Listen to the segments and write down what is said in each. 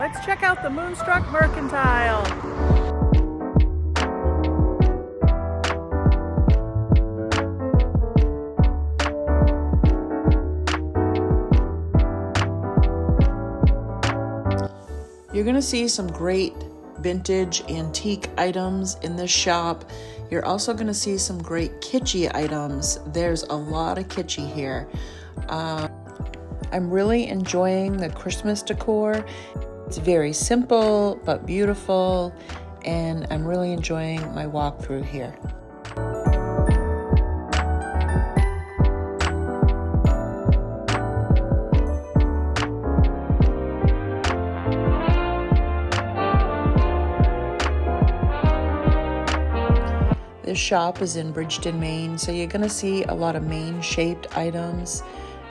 Let's check out the Moonstruck Mercantile. You're going to see some great vintage antique items in this shop. You're also going to see some great kitschy items. There's a lot of kitschy here. I'm really enjoying the Christmas decor. It's very simple but beautiful, and I'm really enjoying my walk through here. This shop is in Bridgton, Maine, so you're going to see a lot of Maine-shaped items,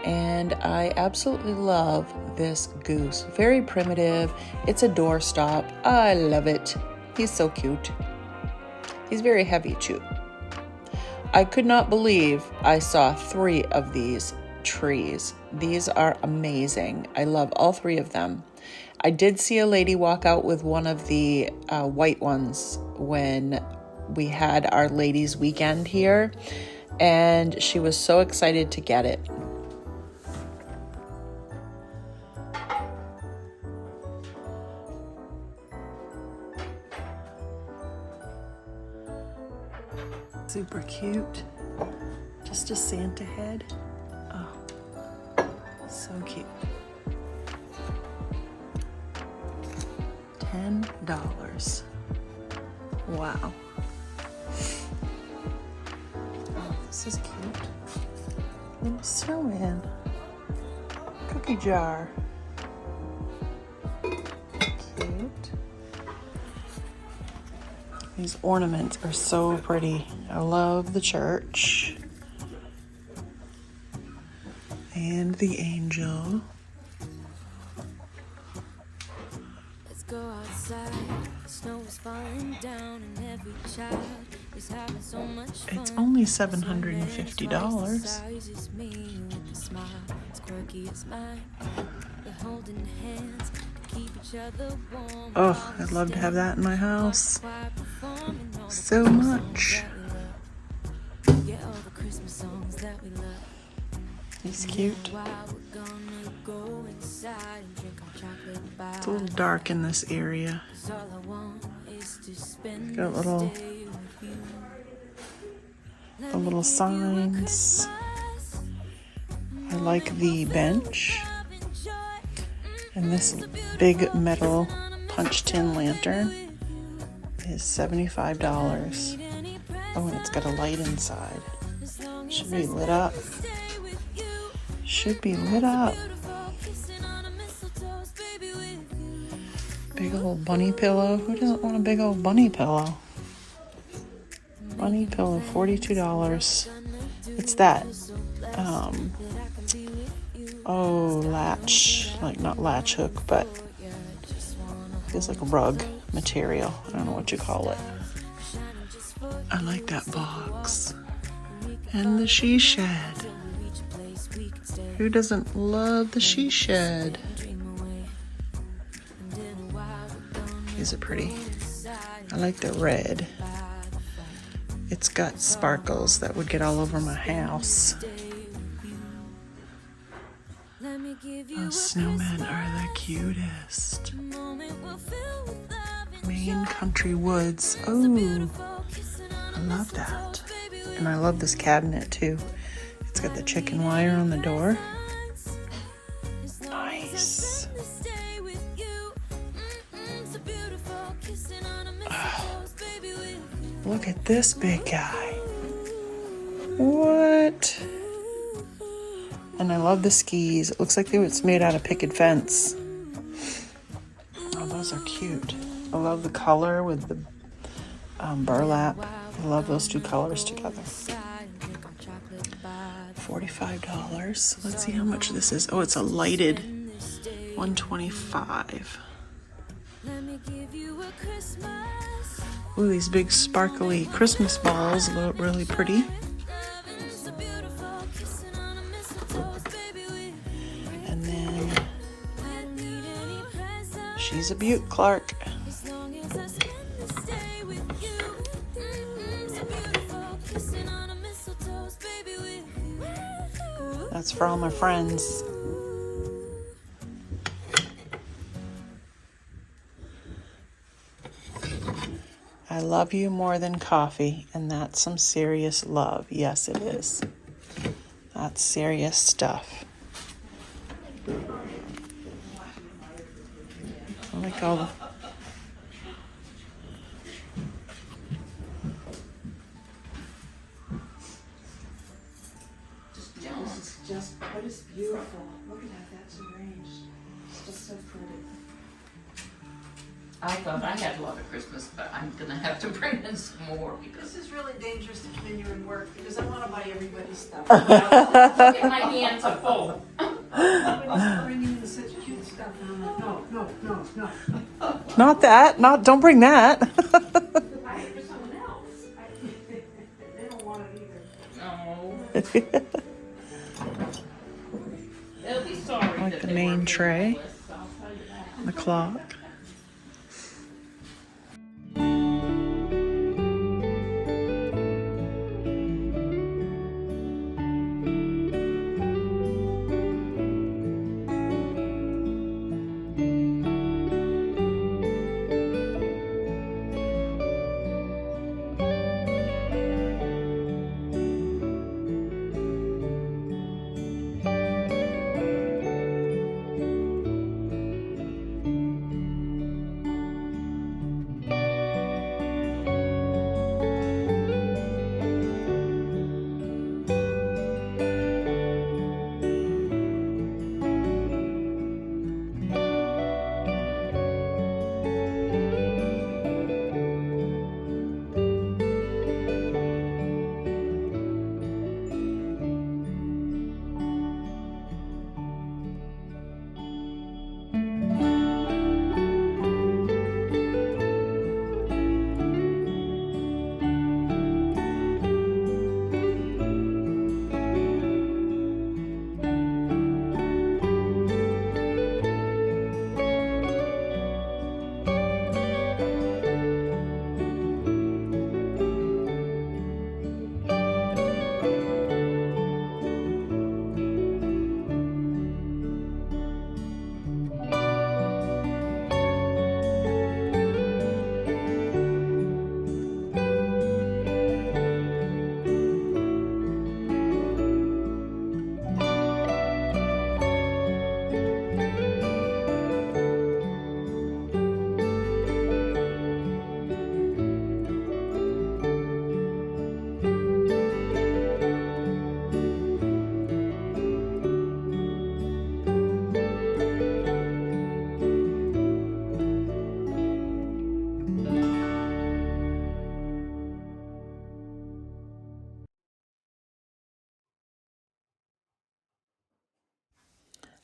and I absolutely love this goose. Very primitive. It's a doorstop. I love it. He's so cute. He's very heavy too. I could not believe I saw 3 of these trees. These are amazing. I love all 3 of them. I did see a lady walk out with one of the white ones when we had our ladies' weekend here, and she was so excited to get it. Super cute. Just a Santa head. Oh, so cute. $10. Wow. Oh, this is cute. Little snowman. Cookie jar. Cute. These ornaments are so pretty. I love the church. And the angel. Let's go outside. The snow is falling down and every child is having so much fun. It's only $750. Oh, I'd love to have that in my house. So much. He's cute. It's a little dark in this area. Got the little signs. I like the bench. And this big metal punch tin lantern is $75. Oh, and it's got a light inside. Should be lit up. Should be lit up. Big old bunny pillow. Who doesn't want a big old bunny pillow? Bunny pillow, $42. It's that, latch, like not latch hook, but feels like a rug material. I don't know what you call it. I like that box. And the she shed. Who doesn't love the she shed? These are pretty. I like the red. It's got sparkles that would get all over my house. Those snowmen are the cutest. Maine country woods. Oh, I love that. And I love this cabinet too. It's got the chicken wire on the door. Nice. Oh, look at this big guy. What? And I love the skis. It looks like it's made out of picket fence. Oh, those are cute. I love the color with the burlap. I love those 2 colors together. $45. Let's see how much this is. Oh, it's a lighted $125. Ooh, these big sparkly Christmas balls look really pretty. She's a beaut, Clark. That's for all my friends. I love you more than coffee, and that's some serious love. Yes, it is. That's serious stuff. Let me go. But it's beautiful. Look at that, that's arranged. It's just so pretty. I thought I had a lot of Christmas, but I'm gonna have to bring in some more This because is really dangerous to come in here and work because I want to buy everybody's stuff. look at my hands are full. Everybody's bringing in such cute stuff, and I'm like, no. Not that. Don't bring that. Buy it for someone else. They don't want it either. No. They'll be sorry. Like that the they main weren't tray. on the list, I'll tell you that. The clock.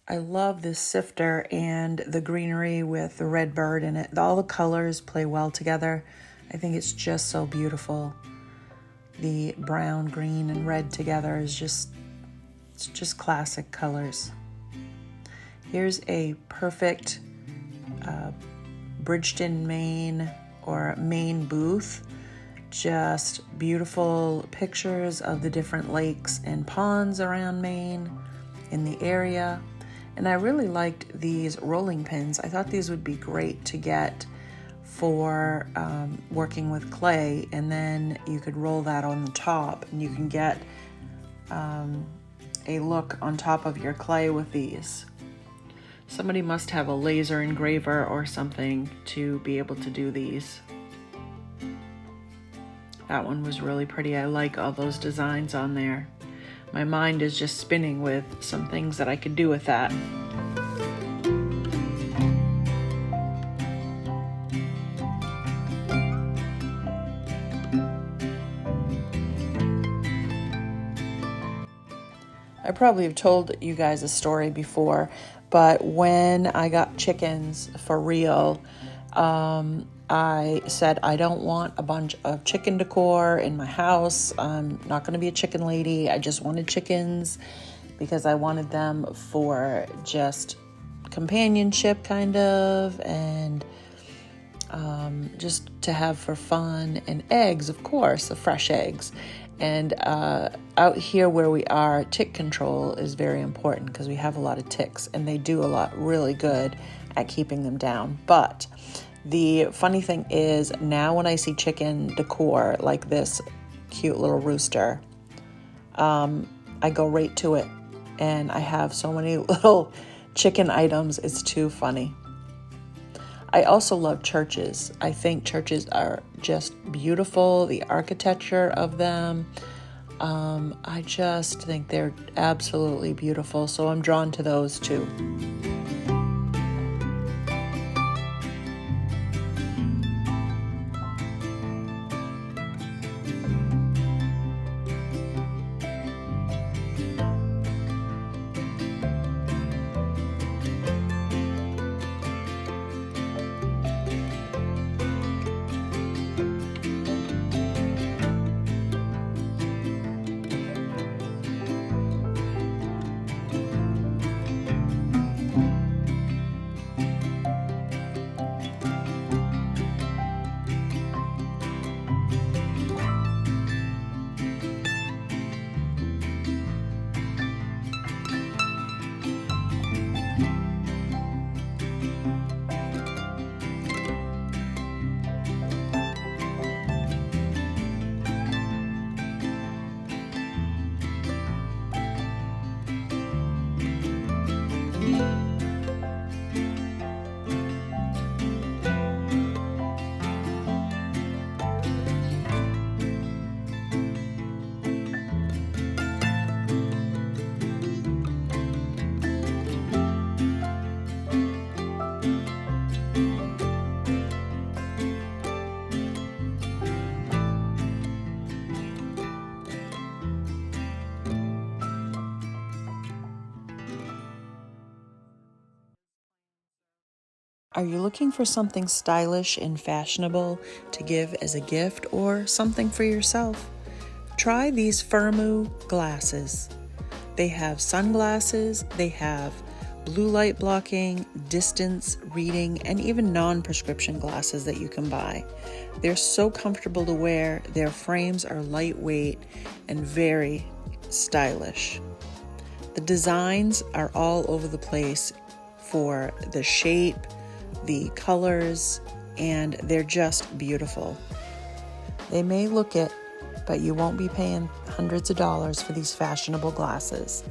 I love this sifter and the greenery with the red bird in it. All the colors play well together. I think it's just so beautiful. The brown, green, and red together is it's just classic colors. Here's a perfect Bridgton Maine or Maine booth. Just beautiful pictures of the different lakes and ponds around Maine in the area. And I really liked these rolling pins. I thought these would be great to get for working with clay, and then you could roll that on the top and you can get a look on top of your clay with these. Somebody must have a laser engraver or something to be able to do these. That one was really pretty. I like all those designs on there. My mind is just spinning with some things that I could do with that. I probably have told you guys a story before, but when I got chickens for real, I said I don't want a bunch of chicken decor in my house. I'm not going to be a chicken lady. I just wanted chickens because I wanted them for just companionship kind of, and just to have for fun. And eggs, of course, the fresh eggs. And out here where we are, tick control is very important because we have a lot of ticks, and they do a lot really good at keeping them down. But the funny thing is, now when I see chicken decor like this cute little rooster, I go right to it, and I have so many little chicken items. It's too funny. I also love churches. I think churches are just beautiful, the architecture of them. I just think they're absolutely beautiful, so I'm drawn to those too. Are you looking for something stylish and fashionable to give as a gift or something for yourself? Try these Firmoo glasses. They have sunglasses, they have blue light blocking, distance reading, and even non-prescription glasses that you can buy. They're so comfortable to wear. Their frames are lightweight and very stylish. The designs are all over the place for the shape, the colors, and they're just beautiful. They may look it, but you won't be paying hundreds of dollars for these fashionable glasses.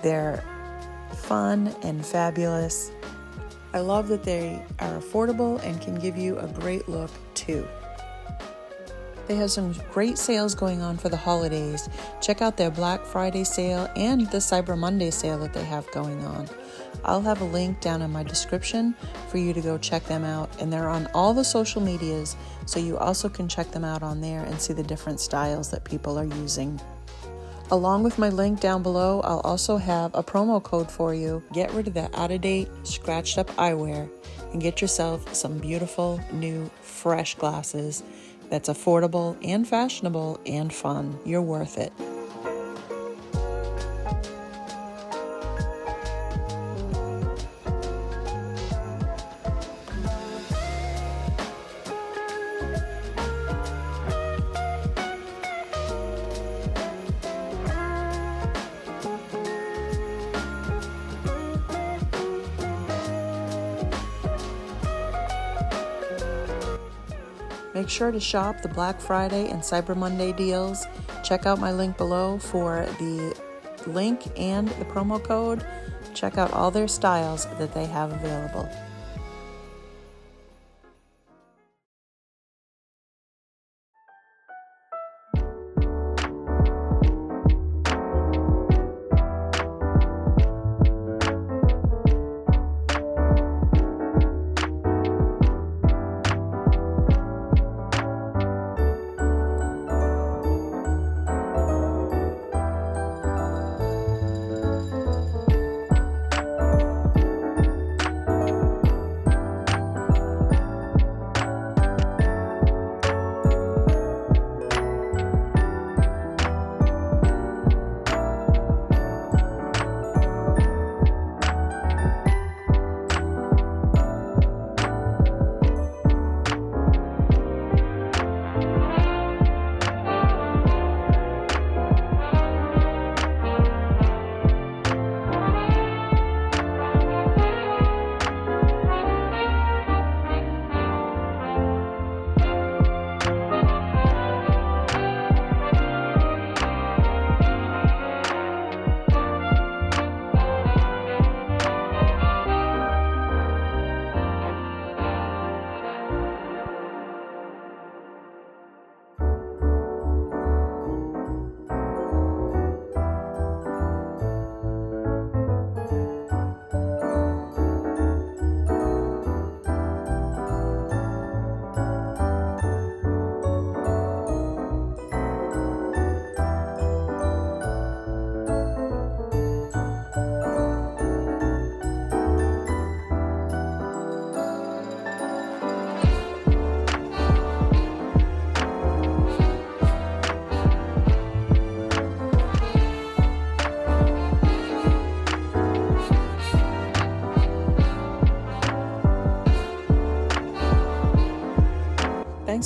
They're fun and fabulous. I love that they are affordable and can give you a great look too. They have some great sales going on for the holidays. Check out their Black Friday sale and the Cyber Monday sale that they have going on. I'll have a link down in my description for you to go check them out, and they're on all the social medias, so you also can check them out on there and see the different styles that people are using. Along with my link down below, I'll also have a promo code for you. Get rid of that out-of-date, scratched-up eyewear and get yourself some beautiful, new, fresh glasses that's affordable and fashionable and fun. You're worth it. Make sure to shop the Black Friday and Cyber Monday deals. Check out my link below for the link and the promo code. Check out all their styles that they have available.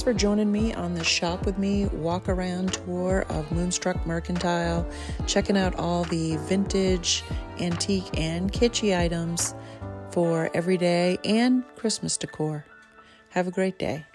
for joining me on this Shop With Me walk around tour of Moonstruck Mercantile, checking out all the vintage, antique, and kitschy items for everyday and Christmas decor. Have a great day.